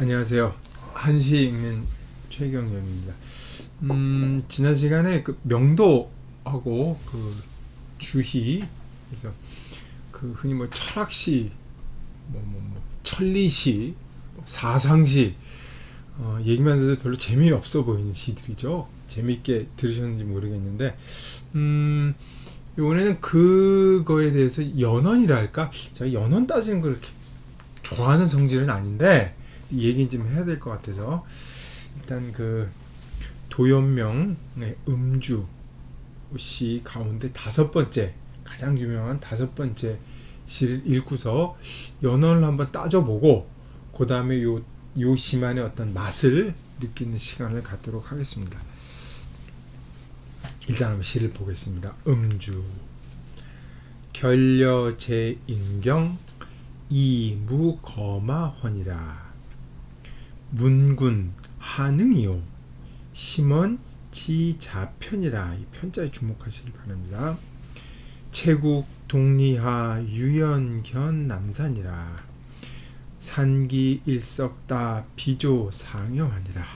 안녕하세요. 한시 읽는 최경영입니다. 지난 시간에 그 명도하고 그 주희, 그래서 그 흔히 뭐 철학시, 천리시, 사상시, 얘기만 해도 별로 재미없어 보이는 시들이죠. 재미있게 들으셨는지 모르겠는데, 이번에는 그거에 대해서 연언이랄까? 제가 연언 따지는 걸 그렇게 좋아하는 성질은 아닌데, 이 얘기는 좀 해야 될 것 같아서 일단 그 도연명의 음주 시 가운데 다섯 번째, 가장 유명한 다섯 번째 시를 읽고서 연언을 한번 따져보고 그 다음에 요 시만의 어떤 맛을 느끼는 시간을 갖도록 하겠습니다. 일단 한번 시를 보겠습니다. 음주. 결려제인경 이무거마헌이라. 문군 한응이요 심원 지자편이라. 이 편자에 주목하시기 바랍니다. 체국 동리하 유연견 남산이라. 산기 일석다 비조 상여하니라.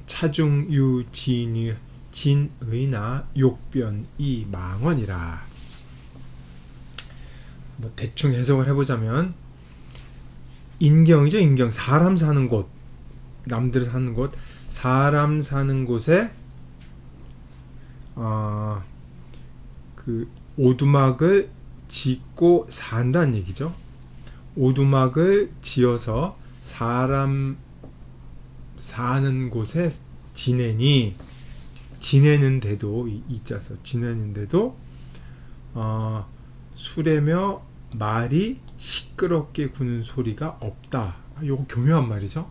차중유 진의 진의나 욕변 이 망언이라. 뭐 대충 해석을 해보자면 인경이죠. 인경, 사람 사는 곳, 남들 사는 곳, 사람 사는 곳에 그 오두막을 짓고 산다는 얘기죠. 오두막을 지어서 사람 사는 곳에 지내는데도 이자서 지내는데도 수레며 말이 시끄럽게 구는 소리가 없다. 요거 교묘한 말이죠.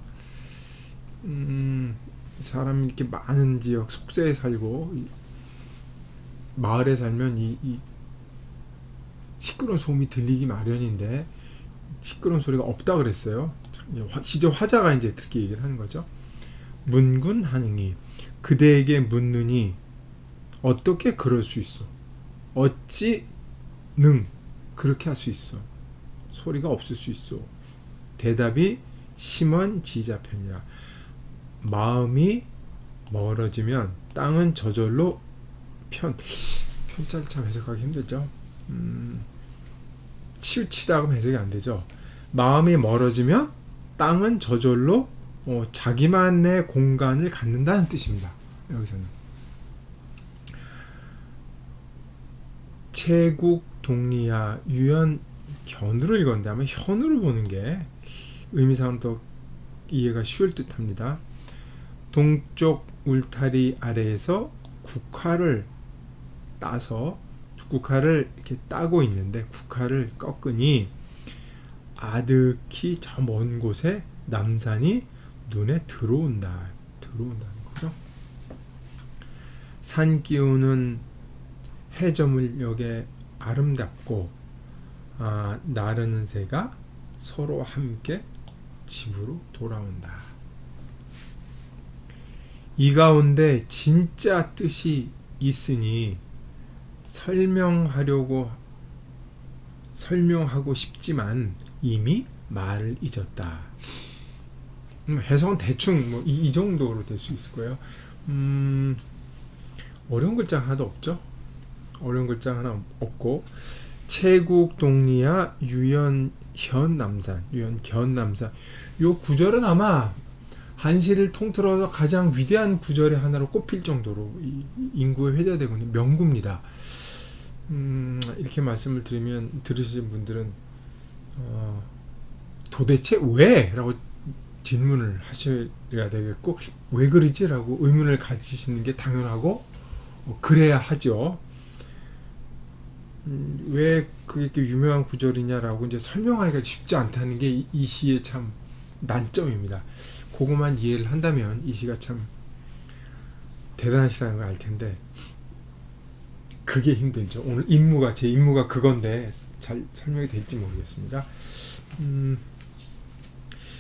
사람이 이렇게 많은 지역 속세에 살고 마을에 살면 이 시끄러운 소음이 들리기 마련인데 시끄러운 소리가 없다 그랬어요. 시저 화자가 이제 그렇게 얘기를 하는 거죠. 문군 한응이, 그대에게 묻느니 어떻게 그럴 수 있어? 어찌 능 그렇게 할 수 있어? 소리가 없을 수 있어. 대답이 심원 지자편이라. 마음이 멀어지면 땅은 저절로 편자를 참 해석하기 힘들죠. 치우치다고 해석이 안 되죠. 마음이 멀어지면 땅은 저절로 자기만의 공간을 갖는다는 뜻입니다. 여기서는 체국 동리하 유연 견으로 읽었는데 아마 현으로 보는 게 의미상으로 더 이해가 쉬울 듯 합니다. 동쪽 울타리 아래에서 국화를 따서 국화를 이렇게 따고 있는데 국화를 꺾으니 아득히 저 먼 곳에 남산이 눈에 들어온다는 거죠. 산 기운은 해저물 역에 아름답고 나르는 새가 서로 함께 집으로 돌아온다. 이 가운데 진짜 뜻이 있으니 설명하고 싶지만 이미 말을 잊었다. 해석은 대충 이 정도로 될 수 있을 거예요. 어려운 글자 하나도 없죠. 어려운 글자 하나 없고, 체국 동리하 유연견 남산, 요 구절은 아마 한시를 통틀어서 가장 위대한 구절의 하나로 꼽힐 정도로 인구의 회자되고는 명구입니다. 이렇게 말씀을 들으신 분들은 도대체 왜? 라고 질문을 하셔야 되겠고, 왜 그러지? 라고 의문을 가지시는 게 당연하고 그래야 하죠. 왜 그게 이렇게 유명한 구절이냐라고 이제 설명하기가 쉽지 않다는 게 이 시의 참 난점입니다. 그것만 이해를 한다면 이 시가 참 대단하시다는 걸 알 텐데 그게 힘들죠. 오늘 제 임무가 그건데 잘 설명이 될지 모르겠습니다.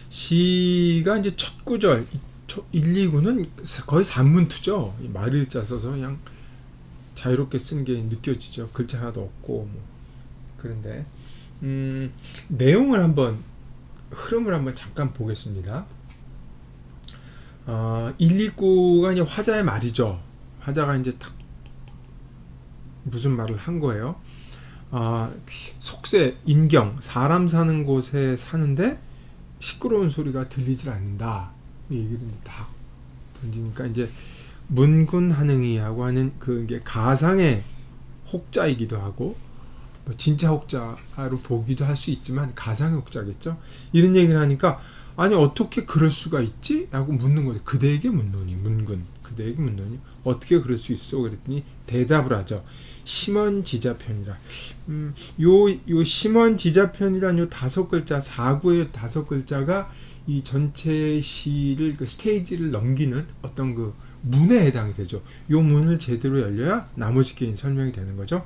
시가 이제 첫 구절 1, 2구는 거의 산문투죠. 말일자 써서 그냥 자유롭게 쓴 게 느껴지죠. 글자 하나도 없고 그런데 내용을 한번 흐름을 한번 잠깐 보겠습니다. 129가 이제 화자의 말이죠. 화자가 이제 딱 무슨 말을 한 거예요. 속세, 인경, 사람 사는 곳에 사는데 시끄러운 소리가 들리질 않는다. 이 얘기를 딱 던지니까 이제 문군하능이라고 하는 그게 가상의 혹자이기도 하고 뭐 진짜 혹자로 보기도 할 수 있지만 가상의 혹자겠죠. 이런 얘기를 하니까 아니 어떻게 그럴 수가 있지? 라고 묻는 거죠. 그대에게 묻노니 문군 그대에게 묻노니 어떻게 그럴 수 있어? 그랬더니 대답을 하죠. 심원지자편이라. 요 심원지자편이란 요 5글자 사구의 5글자가 이 전체 시를 그 스테이지를 넘기는 어떤 그 문에 해당이 되죠. 요 문을 제대로 열려야 나머지 게 설명이 되는 거죠.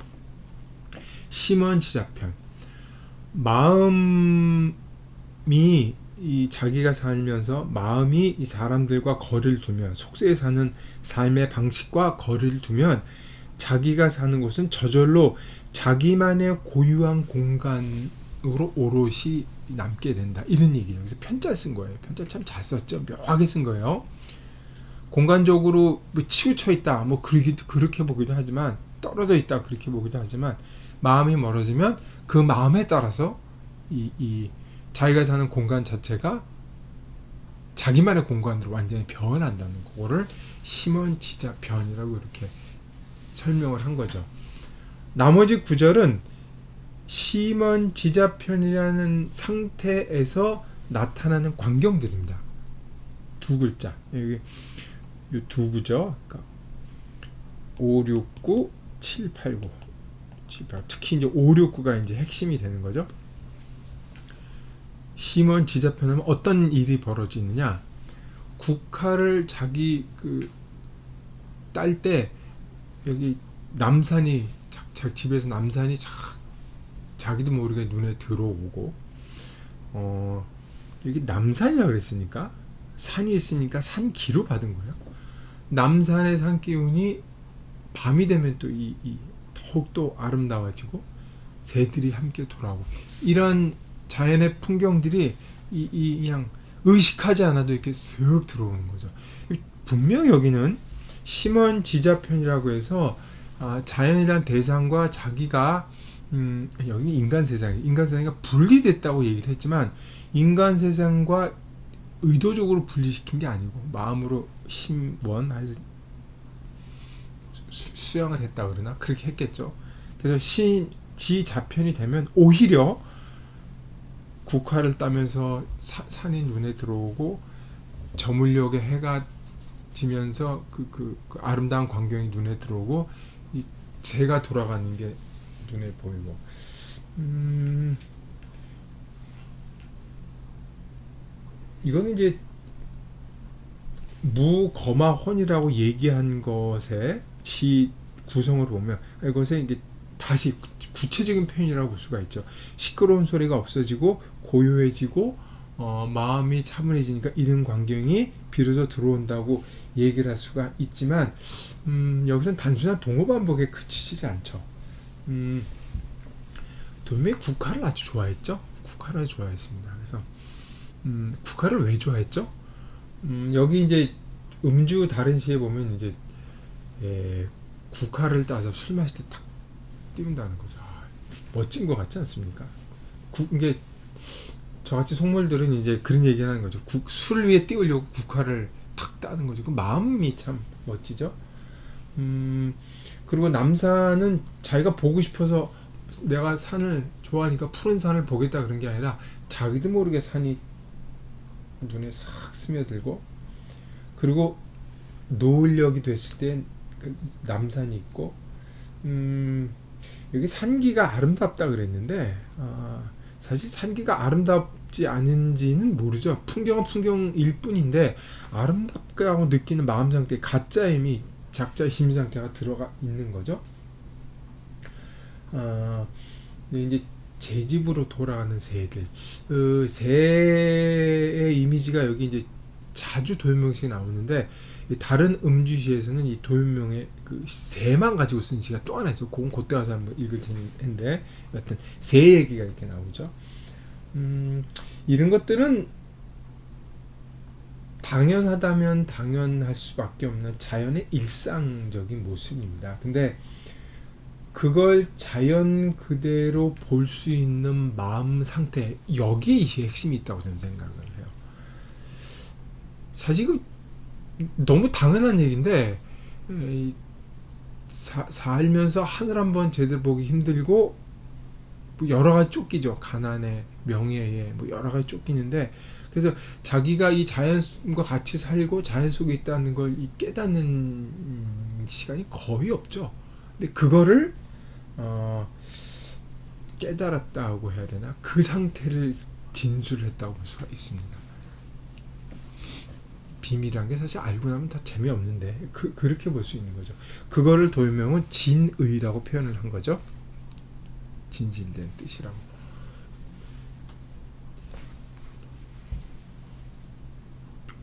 심원지자편. 마음이 이 자기가 살면서 마음이 이 사람들과 거리를 두면 속세에 사는 삶의 방식과 거리를 두면 자기가 사는 곳은 저절로 자기만의 고유한 공간으로 오롯이 남게 된다. 이런 얘기죠. 그래서 편자 쓴 거예요. 편자 참 잘 썼죠. 묘하게 쓴 거예요. 공간적으로 뭐 치우쳐 있다. 뭐 그렇게 보기도 하지만 떨어져 있다. 그렇게 보기도 하지만 마음이 멀어지면 그 마음에 따라서 이 자기가 사는 공간 자체가 자기만의 공간으로 완전히 변한다는 거를 심원지자편이라고 이렇게 설명을 한 거죠. 나머지 구절은 심원지자편이라는 상태에서 나타나는 광경들입니다. 두 글자. 여기 이 두 구죠. 그러니까 5, 6, 9, 7, 8, 9. 특히 이제 5, 6, 9가 이제 핵심이 되는 거죠. 심원지자편하면 어떤 일이 벌어지느냐? 국화를 자기 그 딸 때 여기 남산이 집에서 남산이 자기도 모르게 눈에 들어오고 여기 남산이라 그랬으니까 산이 있으니까 산기로 받은 거예요. 남산의 산 기운이 밤이 되면 또 더욱더 아름다워지고 새들이 함께 돌아오고 이런 자연의 풍경들이 그냥 의식하지 않아도 이렇게 쓱 들어오는 거죠. 분명 여기는 심원지자편이라고 해서 자연이란 대상과 자기가 여기 인간 세상이 분리됐다고 얘기를 했지만 인간 세상과 의도적으로 분리시킨 게 아니고 마음으로 심원해서 수양을 했다 그러나 그렇게 했겠죠. 그래서 지자편이 되면 오히려 국화를 따면서 산이 눈에 들어오고 저물녘에 해가 지면서 그 아름다운 광경이 눈에 들어오고 이 새가 돌아가는 게 눈에 보이고 이거는 이제 무거마혼이라고 얘기한 것의 시 구성을 보면 이것에 이게 다시 구체적인 표현이라고 볼 수가 있죠. 시끄러운 소리가 없어지고 고요해지고 마음이 차분해지니까 이런 광경이 비로소 들어온다고 얘기를 할 수가 있지만 여기서는 단순한 동어 반복에 그치지 않죠. 도요미 국화를 아주 좋아했죠. 국화를 좋아했습니다. 그래서 국화를 왜 좋아했죠? 여기 이제 음주 다른 시에 보면 이제 국화를 따서 술 마실 때 탁 띄운다는 거죠. 멋진 것 같지 않습니까? 이게 저같이 속물들은 이제 그런 얘기를 하는 거죠. 술 위에 띄우려고 국화를 탁 따는 거죠. 그 마음이 참 멋지죠. 그리고 남산은 자기가 보고 싶어서 내가 산을 좋아하니까 푸른 산을 보겠다 그런 게 아니라 자기도 모르게 산이 눈에 싹 스며들고 그리고 노을력이 됐을 때 남산이 있고 여기 산기가 아름답다 그랬는데 사실 산기가 아름답지 않은지는 모르죠. 풍경은 풍경일 뿐인데 아름답다고 느끼는 마음 상태 가짜임이 작자의 심리 상태가 들어가 있는 거죠. 이제 제 집으로 돌아가는 새들 새의 이미지가 여기 이제 자주 도연명시에 나오는데 다른 음주시에서는 이 도연명의 그 새만 가지고 쓴 시가 또 하나 있어요. 그건 그때 가서 한번 읽을 텐데 여튼 새 얘기가 이렇게 나오죠. 이런 것들은 당연하다면 당연할 수밖에 없는 자연의 일상적인 모습입니다. 근데 그걸 자연 그대로 볼 수 있는 마음 상태, 여기에 이 핵심이 있다고 저는 생각을 해요. 사실 그 너무 당연한 얘기인데 살면서 하늘 한번 제대로 보기 힘들고 뭐 여러 가지 쫓기죠. 가난에, 명예에, 뭐 여러 가지 쫓기는데, 그래서 자기가 이 자연과 같이 살고 자연 속에 있다는 걸 깨닫는 시간이 거의 없죠. 근데 그거를 깨달았다고 해야 되나? 그 상태를 진술했다고 볼 수가 있습니다. 비밀이란 게 사실 알고 나면 다 재미없는데 그렇게 볼 수 있는 거죠. 그거를 도요명은 진의라고 표현을 한 거죠. 진실된 뜻이라고.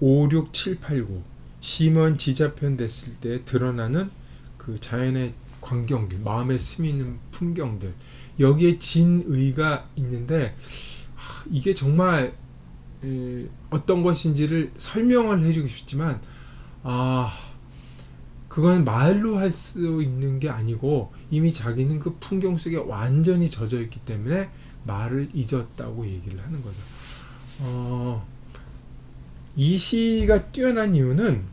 5, 6, 7, 8, 9 심원 지자편 됐을 때 드러나는 그 자연의 광경들, 마음에 스미는 풍경들, 여기에 진의가 있는데 이게 정말 어떤 것인지를 설명을 해주고 싶지만 그건 말로 할 수 있는 게 아니고 이미 자기는 그 풍경 속에 완전히 젖어 있기 때문에 말을 잊었다고 얘기를 하는 거죠. 이 시가 뛰어난 이유는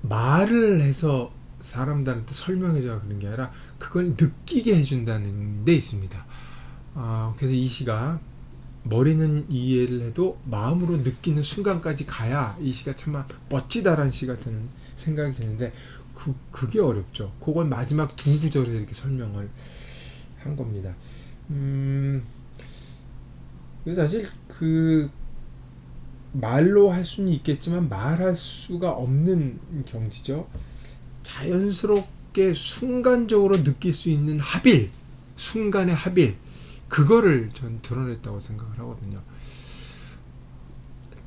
말을 해서 사람들한테 설명해줘야 그런 게 아니라 그걸 느끼게 해준다는 데 있습니다. 그래서 이 시가 머리는 이해를 해도 마음으로 느끼는 순간까지 가야 이 시가 참 멋지다라는 시 같은 생각이 드는데 그게 어렵죠. 그건 마지막 두 구절에 이렇게 설명을 한 겁니다. 사실 그 말로 할 수는 있겠지만 말할 수가 없는 경지죠. 자연스럽게 순간적으로 느낄 수 있는 합일, 순간의 합일, 그거를 전 드러냈다고 생각을 하거든요.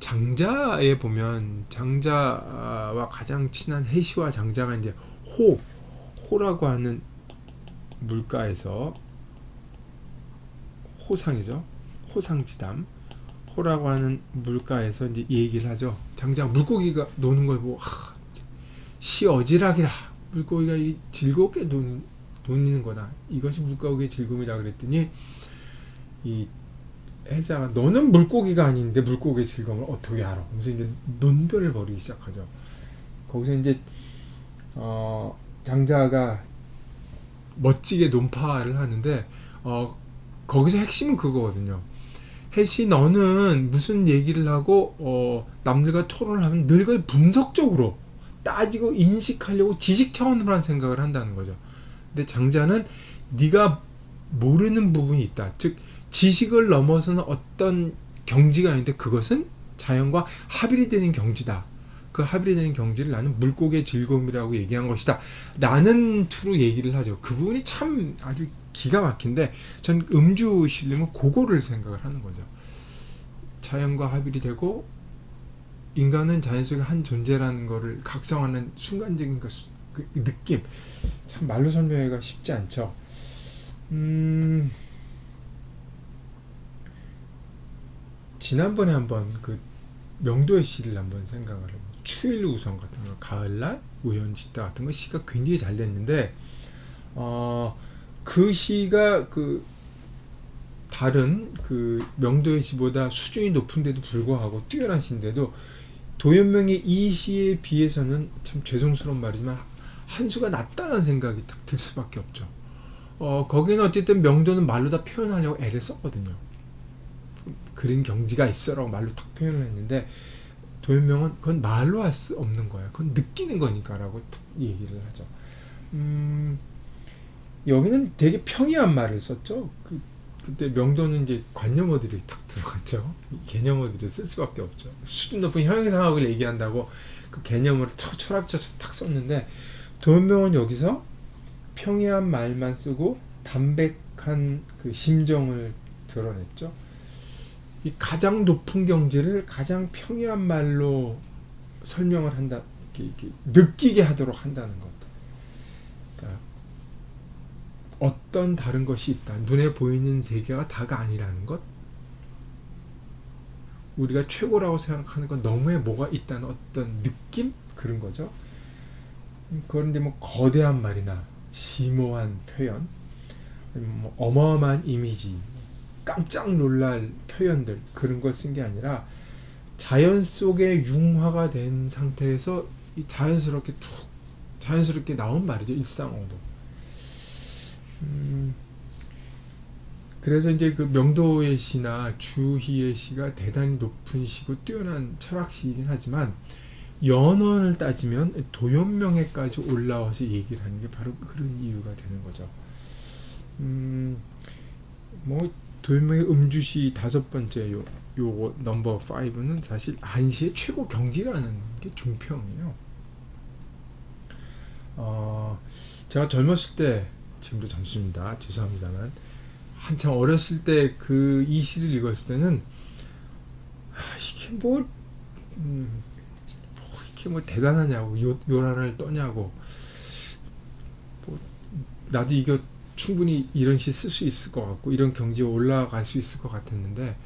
장자에 보면 장자와 가장 친한 해시와 장자가 이제 호라고 하는 물가에서 호상이죠. 호상지담. 호라고 하는 물가에서 이제 얘기를 하죠. 장자가 물고기가 노는 걸 보고 시어지락이라, 물고기가 즐겁게 노는 거다. 이것이 물고기의 즐거움이라 그랬더니 이 해자가 너는 물고기가 아닌데 물고기의 즐거움을 어떻게 알아? 그래서 이제 논변을 벌이기 시작하죠. 거기서 이제 장자가 멋지게 논파를 하는데 거기서 핵심은 그거거든요. 해시 너는 무슨 얘기를 하고 남들과 토론을 하면 늘 그걸 분석적으로 따지고 인식하려고 지식 차원으로 한 생각을 한다는 거죠. 근데 장자는 네가 모르는 부분이 있다. 즉 지식을 넘어서는 어떤 경지가 있는데 그것은 자연과 합일이 되는 경지다. 그 합일이 되는 경지를 나는 물고기의 즐거움이라고 얘기한 것이다. 라는 투로 얘기를 하죠. 그 부분이 참 아주 기가 막힌데 전 음주 실림은 그거를 생각을 하는 거죠. 자연과 합일이 되고 인간은 자연 속의 한 존재라는 것을 각성하는 순간적인 그 느낌, 참 말로 설명하기가 쉽지 않죠. 지난번에 한번 그 명도의 시를 한번 생각을 해요. 추일 우성 같은 거, 가을날 우연시다 같은 거 시가 굉장히 잘 됐는데 그 시가 그 다른 그 명도의 시보다 수준이 높은데도 불구하고 뛰어난 시인데도 도연명의 이 시에 비해서는 참 죄송스러운 말이지만 한 수가 낮다는 생각이 딱 들 수밖에 없죠. 거기는 어쨌든 명도는 말로 다 표현하려고 애를 썼거든요. 그런 경지가 있어라고 말로 딱 표현을 했는데 도연명은 그건 말로 할 수 없는 거야. 그건 느끼는 거니까라고 딱 얘기를 하죠. 여기는 되게 평이한 말을 썼죠. 그때 명도는 이제 관념어들이 딱 들어갔죠. 개념어들을 쓸 수밖에 없죠. 수준 높은 형용사학을 얘기한다고 그 개념을 철학적으로 딱 썼는데 도연명은 여기서 평이한 말만 쓰고 담백한 그 심정을 드러냈죠. 이 가장 높은 경지를 가장 평이한 말로 설명을 한다, 이렇게 느끼게 하도록 한다는 것. 그러니까 어떤 다른 것이 있다. 눈에 보이는 세계가 다가 아니라는 것. 우리가 최고라고 생각하는 건 너머에 뭐가 있다는 어떤 느낌? 그런 거죠. 그런데 뭐 거대한 말이나 심오한 표현, 뭐 어마어마한 이미지, 깜짝 놀랄 표현들 그런 걸 쓴 게 아니라 자연 속에 융화가 된 상태에서 자연스럽게 나온 말이죠. 일상어도. 그래서 이제 그 명도의 시나 주희의 시가 대단히 높은 시고 뛰어난 철학시이긴 하지만 연원을 따지면 도연명에까지 올라와서 얘기를 하는 게 바로 그런 이유가 되는 거죠. 뭐 도연명의 음주시 다섯 번째 요거 넘버 5는 사실 한시의 최고 경지라는 게 중평이에요. 제가 젊었을 때, 지금도 젊습니다. 죄송합니다만 한참 어렸을 때 그 이 시를 읽었을 때는 이게 이렇게 뭐 대단하냐고 요란을 떠냐고 뭐 나도 이거 충분히 이런 시 쓸 수 있을 것 같고 이런 경지에 올라갈 수 있을 것 같았는데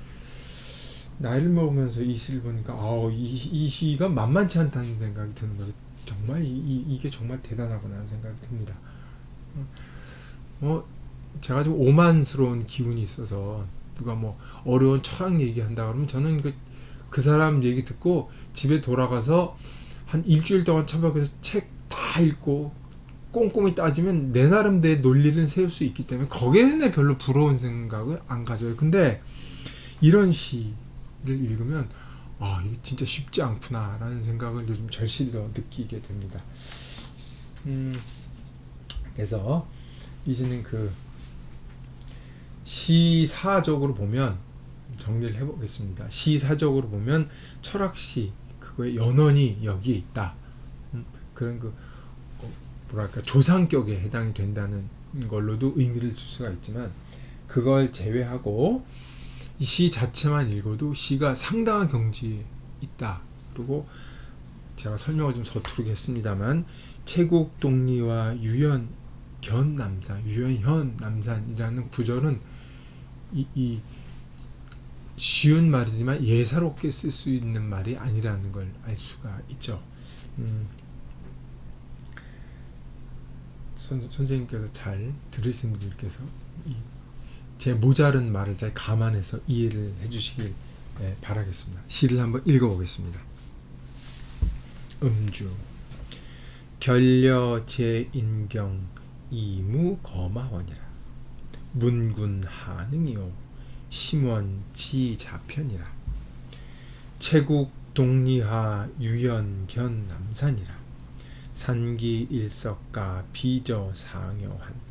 나이를 먹으면서 이 시를 보니까 이 시가 만만치 않다는 생각이 드는 거죠. 정말 이게 정말 대단하구나 하는 생각이 듭니다. 뭐 제가 좀 오만스러운 기운이 있어서 누가 뭐 어려운 철학 얘기한다 그러면 저는 그 사람 얘기 듣고 집에 돌아가서 한 일주일 동안 처박혀서 책 다 읽고 꼼꼼히 따지면 내 나름대로의 논리를 세울 수 있기 때문에 거기에는 별로 부러운 생각을 안 가져요. 근데 이런 시를 읽으면 이게 진짜 쉽지 않구나 라는 생각을 요즘 절실히 더 느끼게 됩니다. 그래서 이제는 그 시사적으로 보면 정리를 해보겠습니다. 시사적으로 보면 철학시 그거의 연원이 여기에 있다. 그런 뭐랄까 조상격에 해당이 된다는 걸로도 의미를 줄 수가 있지만 그걸 제외하고 이 시 자체만 읽어도 시가 상당한 경지에 있다. 그리고 제가 설명을 좀 서투르게 했습니다만 채국동리와 유연현 남산이라는 구절은 이 쉬운 말이지만 예사롭게 쓸 수 있는 말이 아니라는 걸 알 수가 있죠. 선생님께서 잘 들으신 분께서 제 모자른 말을 잘 감안해서 이해를 해주시길 바라겠습니다. 시를 한번 읽어보겠습니다. 음주 결려 제인경 이무거마원이라 문군하능이요 심원지자편이라 채국동리하 유연견 남산이라 산기일석가 비저상여한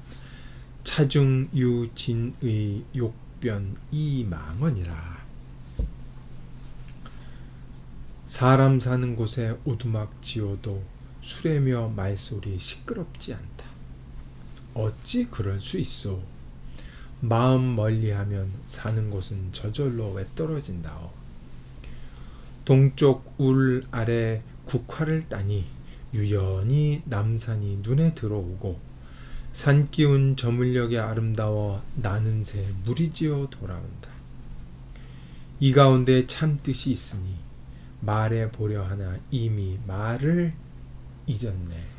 차중유진의 욕변 이망언이라 사람 사는 곳에 오두막 지어도 수레며 말소리 시끄럽지 않다. 어찌 그럴 수 있소? 마음 멀리하면 사는 곳은 저절로 왜 떨어진다오. 동쪽 울 아래 국화를 따니 유연히 남산이 눈에 들어오고 산기운 저물녘에 아름다워 나는 새 무리지어 돌아온다. 이 가운데 참 뜻이 있으니 말해 보려 하나 이미 말을 잊었네.